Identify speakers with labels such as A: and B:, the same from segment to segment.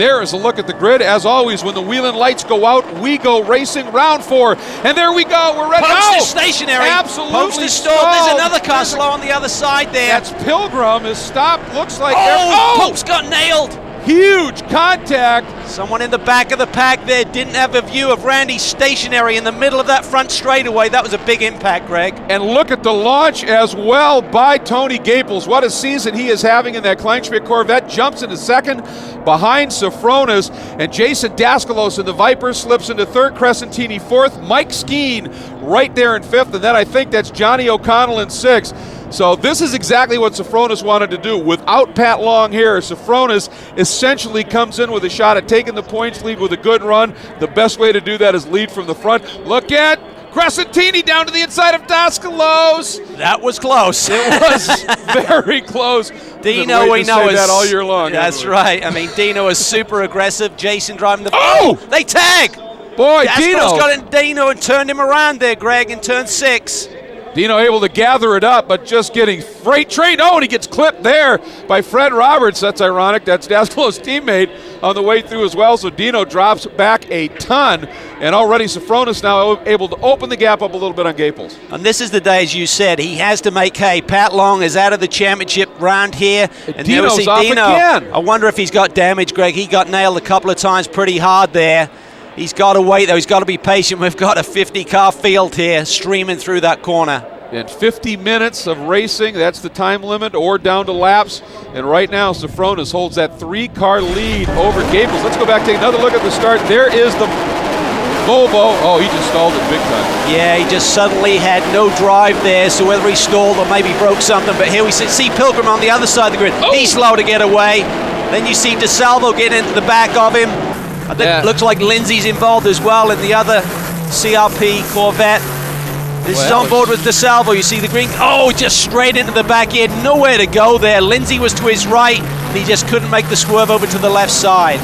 A: there is a look at the grid. As always, when the wheeling lights go out, we go racing round 4. And there we go. We're ready.
B: Post is stationary.
A: Absolutely
B: Post is stalled. There's another car slow on the other side there.
A: That's Pilgrim is stopped. Looks like
B: Post got nailed.
A: Huge contact.
B: Someone in the back of the pack there didn't have a view of Randy stationary in the middle of that front straightaway. That was a big impact, Greg.
A: And look at the launch as well by Tony Gaples. What a season he is having in that Kleinschmidt Corvette. Jumps into second behind Sofronis, and Jason Daskalos in the Viper slips into third, Crescentini fourth, Mike Skeen right there in fifth, and then I think that's Johnny O'Connell in sixth. So this is exactly what Sofronis wanted to do. Without Pat Long here, Sofronis essentially comes in with a shot at taking the points lead with a good run. The best way to do that is lead from the front. Look at Crescentini down to the inside of Daskalos.
B: That was close.
A: It was very close.
B: Dino, we know, is
A: that all year long.
B: That's right. I mean, Dino is super aggressive. Jason driving the.
A: Oh!
B: They tag.
A: Boy,
B: Daskalos
A: Dino
B: got in Dino and turned him around there, Greg, in turn 6.
A: Dino able to gather it up, but just getting freight trained. Oh, and he gets clipped there by Fred Roberts. That's ironic. That's Daskalos' teammate on the way through as well. So Dino drops back a ton, and already Sofronis now able to open the gap up a little bit on Gaples.
B: And this is the day, as you said, he has to make hay. Pat Long is out of the championship round here. And
A: Dino's
B: see
A: off
B: Dino.
A: again.
B: I wonder if he's got damage, Greg. He got nailed a couple of times pretty hard there. He's got to wait, though. He's got to be patient. We've got a 50-car field here streaming through that corner.
A: In 50 minutes of racing, that's the time limit, or down to laps. And right now, Sofronis holds that 3-car lead over Gaples. Let's go back, take another look at the start. There is the Volvo. Oh, he just stalled it big time.
B: Yeah, he just suddenly had no drive there, so whether he stalled or maybe broke something. But here we see Pilgrim on the other side of the grid.
A: Oh.
B: He's slow to get away. Then you see DeSalvo get into the back of him. I think it looks like Lindsay's involved as well in the other CRP Corvette. This is on board with DeSalvo. You see the green. Oh, just straight into the back. He had nowhere to go there. Lindsay was to his right, and he just couldn't make the swerve over to the left side.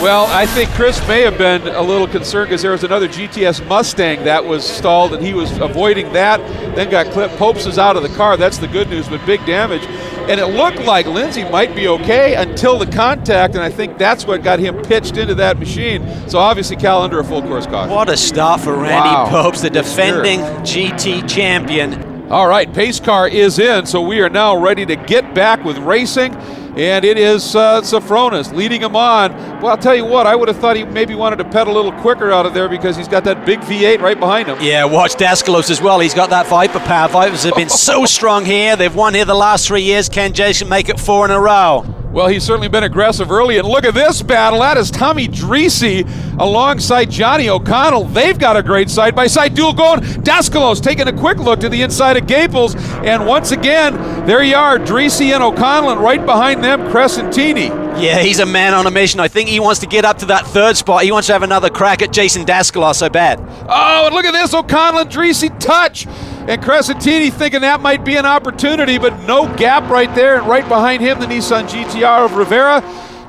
A: Well, I think Chris may have been a little concerned because there was another GTS Mustang that was stalled, and he was avoiding that, then got clipped. Popes is out of the car. That's the good news, but big damage. And it looked like Lindsay might be okay until the contact, and I think that's what got him pitched into that machine. So obviously Cal under a full course caution.
B: What a start for Randy Popes, the defending GT champion.
A: All right, pace car is in, so we are now ready to get back with racing. And it is Sofronis leading him on. Well, I'll tell you what, I would have thought he maybe wanted to pedal a little quicker out of there because he's got that big V8 right behind him.
B: Yeah, watch Daskalos as well. He's got that Viper power. Vipers have been so strong here. They've won here the last 3 years. Can Jason make it 4 in a row?
A: Well, he's certainly been aggressive early, and look at this battle. That is Tommy Dreese alongside Johnny O'Connell. They've got a great side-by-side duel going. Daskalos taking a quick look to the inside of Gaples, and once again, there you are, Dreese and O'Connell, and right behind them, Crescentini.
B: Yeah, he's a man on a mission. I think he wants to get up to that 3rd spot. He wants to have another crack at Jason Daskalos so bad.
A: Oh, and look at this, O'Connell and Dreese touch. And Crescentini thinking that might be an opportunity, but no gap right there. And right behind him, the Nissan GTR of Rivera.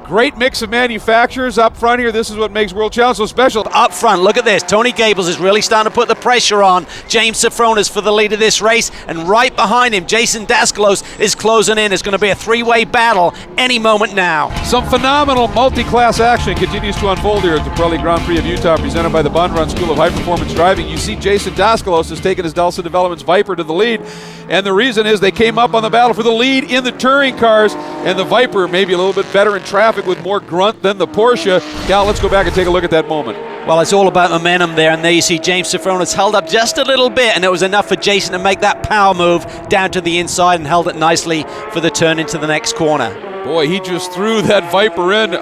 A: Great mix of manufacturers up front here. This is what makes World Challenge so special.
B: Up front, look at this. Tony Gaples is really starting to put the pressure on James Sofronis for the lead of this race. And right behind him, Jason Daskalos is closing in. It's going to be a 3-way battle any moment now.
A: Some phenomenal multi-class action continues to unfold here at the Pirelli Grand Prix of Utah, presented by the Bond Run School of High Performance Driving. You see Jason Daskalos has taken his Delsa Developments Viper to the lead. And the reason is they came up on the battle for the lead in the touring cars. And the Viper maybe a little bit better in traffic with more grunt than the Porsche. Cal, let's go back and take a look at that moment.
B: Well, it's all about momentum there, and there you see James Sofronis held up just a little bit, and it was enough for Jason to make that power move down to the inside and held it nicely for the turn into the next corner.
A: Boy, he just threw that Viper in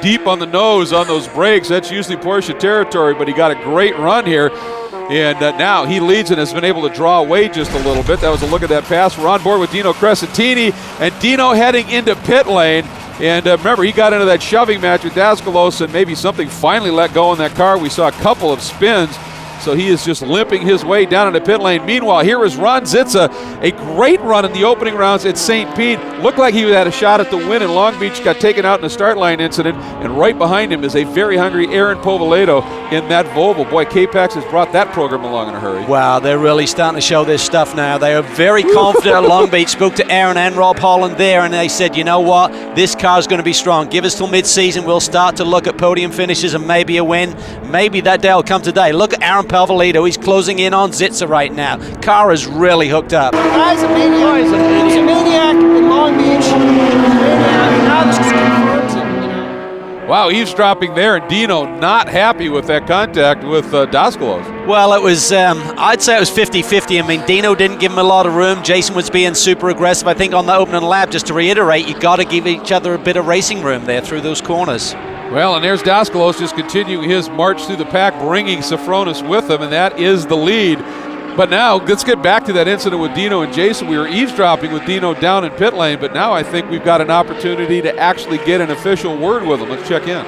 A: deep on the nose on those brakes. That's usually Porsche territory, but he got a great run here. And now he leads and has been able to draw away just a little bit. That was a look at that pass. We're on board with Dino Crescentini, and Dino heading into pit lane. And remember, he got into that shoving match with Daskalos, and maybe something finally let go in that car. We saw a couple of spins. so he is just limping his way down into pit lane. Meanwhile, here is Ron Zitza, a great run in the opening rounds at St. Pete. Looked like he had a shot at the win in Long Beach, got taken out in a start line incident, and right behind him is a very hungry Aaron Povaledo in that Volvo. Boy, K-Pax has brought that program along in a hurry.
B: Wow, they're really starting to show their stuff now. They are very confident at Long Beach. Spoke to Aaron and Rob Holland there, and they said, you know what, this car is going to be strong. Give us till mid-season, we'll start to look at podium finishes and maybe a win. Maybe that day will come today. Look at Aaron Povaledo, he's closing in on Zitza right now. Car is really hooked up.
C: The guy's a maniac. He was a maniac in Long Beach. He was a maniac. Now this just confirms it, you know.
A: Wow, eavesdropping there, and Dino not happy with that contact with Daskalos.
B: Well, it was, I'd say it was 50-50. I mean, Dino didn't give him a lot of room. Jason was being super aggressive. I think on the opening lap, just to reiterate, you got to give each other a bit of racing room there through those corners.
A: Well, and there's Daskalos just continuing his march through the pack, bringing Sofronis with him, and that is the lead. But now, let's get back to that incident with Dino and Jason. We were eavesdropping with Dino down in pit lane, but now I think we've got an opportunity to actually get an official word with him. Let's check in.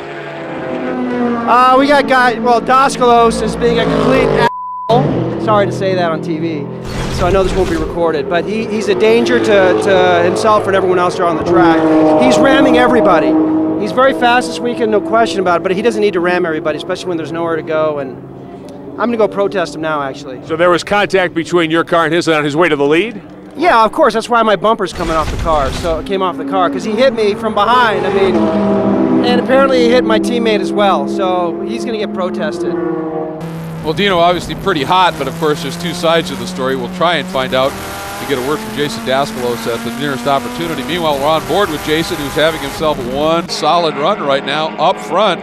C: We got Daskalos is being a complete asshole. Sorry to say that on TV, so I know this won't be recorded, but he's a danger to himself and everyone else there on the track. He's ramming everybody. He's very fast this weekend, no question about it, but he doesn't need to ram everybody, especially when there's nowhere to go, and I'm going to go protest him now, actually.
D: So there was contact between your car and his on his way to the lead?
C: Yeah, of course, that's why my bumper's coming off the car, so it came off the car, because he hit me from behind, I mean, and apparently he hit my teammate as well, so he's going to get protested.
A: Well, Dino obviously pretty hot, but of course there's two sides of the story. We'll try and find out to get a word from Jason Daskalos at the nearest opportunity. Meanwhile, we're on board with Jason, who's having himself one solid run right now up front.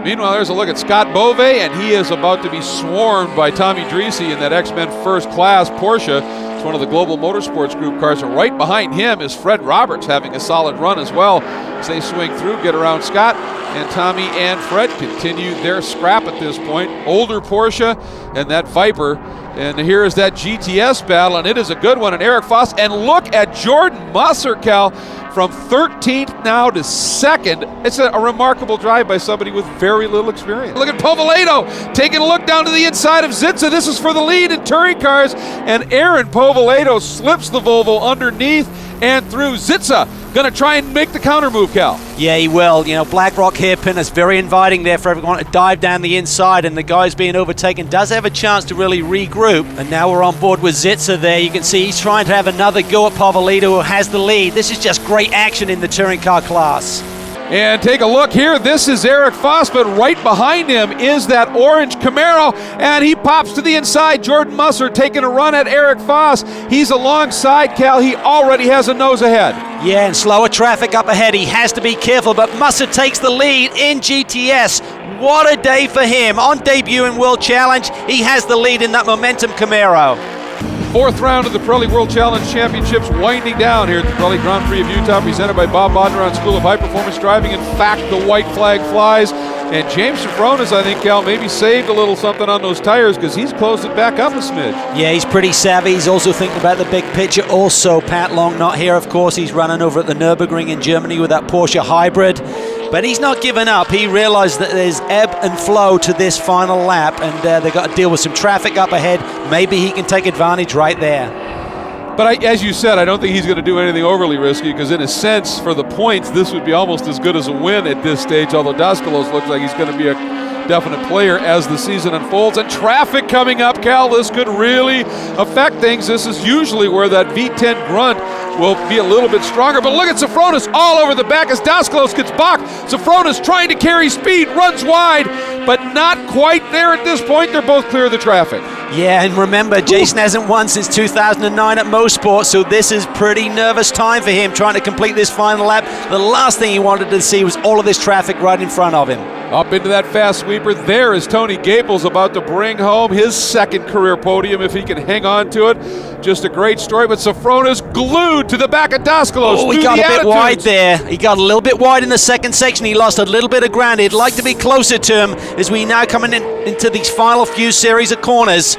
A: Meanwhile, there's a look at Scott Bove, and he is about to be swarmed by Tommy Dreese in that X-Men First Class Porsche. It's one of the Global Motorsports Group cars, and right behind him is Fred Roberts having a solid run as well. As they swing through, get around Scott, and Tommy and Fred continue their scrap at this point. Older Porsche and that Viper. And here is that GTS battle, and it is a good one. And Eric Foss, and look at Jordan Musser, Cal, from 13th now to 2nd. It's a remarkable drive by somebody with very little experience. Look at Povaledo taking a look down to the inside of Zitza. This is for the lead in touring cars, and Aaron Povaledo slips the Volvo underneath and through. Zitza going to try and make the counter move, Cal.
B: Yeah, he will. You know, Black Rock hairpin is very inviting there for everyone to dive down the inside, and the guy's being overtaken does have a chance to really regroup. And now we're on board with Zitza there. You can see he's trying to have another go at Povaledo, who has the lead. This is just great action in the touring car class.
A: And take a look here. This is Eric Foss, but right behind him is that orange Camaro, and he pops to the inside. Jordan Musser taking a run at Eric Foss. He's alongside Cal. He already has a nose ahead.
B: Yeah, and slower traffic up ahead. He has to be careful, but Musser takes the lead in GTS. What a day for him. On debut in World Challenge, he has the lead in that Momentum Camaro.
A: Fourth round of the Pirelli World Challenge Championships winding down here at the Pirelli Grand Prix of Utah, presented by Bob Bodnar on School of High Performance Driving. In fact, the white flag flies, and James Sofronis, I think, Cal, maybe saved a little something on those tires because he's closed it back up a smidge.
B: Yeah, he's pretty savvy. He's also thinking about the big picture. Also, Pat Long not here, of course. He's running over at the Nürburgring in Germany with that Porsche hybrid. But he's not given up. He realized that there's ebb and flow to this final lap, and they've got to deal with some traffic up ahead. Maybe he can take advantage right there.
A: But as you said, I don't think he's going to do anything overly risky because, in a sense, for the points, this would be almost as good as a win at this stage, although Daskalos looks like he's going to be a definite player as the season unfolds. And traffic coming up, Cal, this could really affect things. This is usually where that V10 grunt will be a little bit stronger. But look at Sofronis all over the back as Daskalos gets balked. Sofronis trying to carry speed, runs wide, but not quite there at this point. They're both clear of the traffic.
B: Yeah, and remember, Jason hasn't won since 2009 at Mosport, so this is pretty nervous time for him trying to complete this final lap. The last thing he wanted to see was all of this traffic right in front of him.
A: Up into that fast sweeper. There is Tony Gaples about to bring home his second career podium if he can hang on to it. Just a great story, but Sofronis glued to the back of Daskalos.
B: Oh, he got a bit wide there. He got a little bit wide in the second section. He lost a little bit of ground. He'd like to be closer to him as we now coming into these final few series of corners.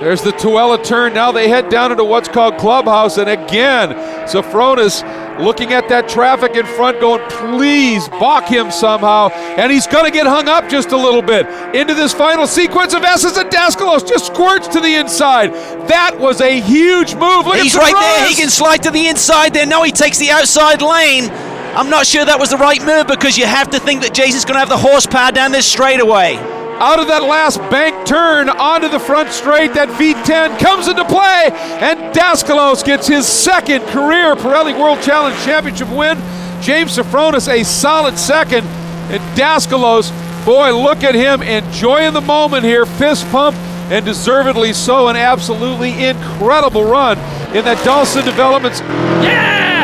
A: There's the Tuella turn. Now they head down into what's called Clubhouse, and again, Sofronis looking at that traffic in front going, please balk him somehow, and he's going to get hung up just a little bit. Into this final sequence of S's, and Daskalos just squirts to the inside. That was a huge move. Look,
B: he's right there. He can slide to the inside there. No, he takes the outside lane. I'm not sure that was the right move, because you have to think that Jason's going to have the horsepower down this straightaway.
A: Out of that last bank turn onto the front straight, that V10 comes into play, and Daskalos gets his second career Pirelli World Challenge Championship win. James Sofronis a solid second, and Daskalos, boy, look at him enjoying the moment here, fist pump, and deservedly so. An absolutely incredible run in that Dawson Developments.
E: Yeah!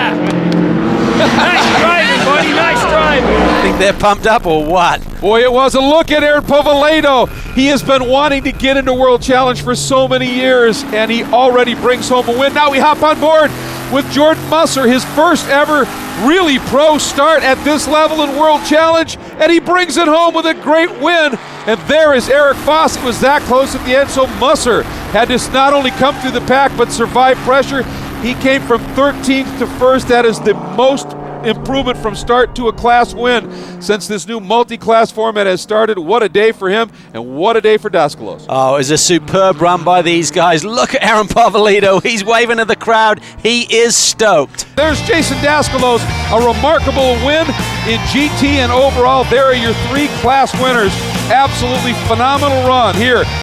E: Nice driving, buddy, nice driving.
B: Think they're pumped up or what?
A: Boy, it was a look at Aaron Povaledo. He has been wanting to get into World Challenge for so many years, and he already brings home a win. Now we hop on board with Jordan Musser, his first ever really pro start at this level in World Challenge, and he brings it home with a great win. And there is Eric Foss. It was that close at the end, so Musser had to not only come through the pack but survive pressure. He came from 13th to 1st. That is the most improvement from start to a class win since this new multi-class format has started. What a day for him, and what a day for Daskalos.
B: Oh, it was a superb run by these guys. Look at Aaron Povaledo. He's waving at the crowd. He is stoked.
A: There's Jason Daskalos, a remarkable win in GT, and overall there are your three class winners. Absolutely phenomenal run here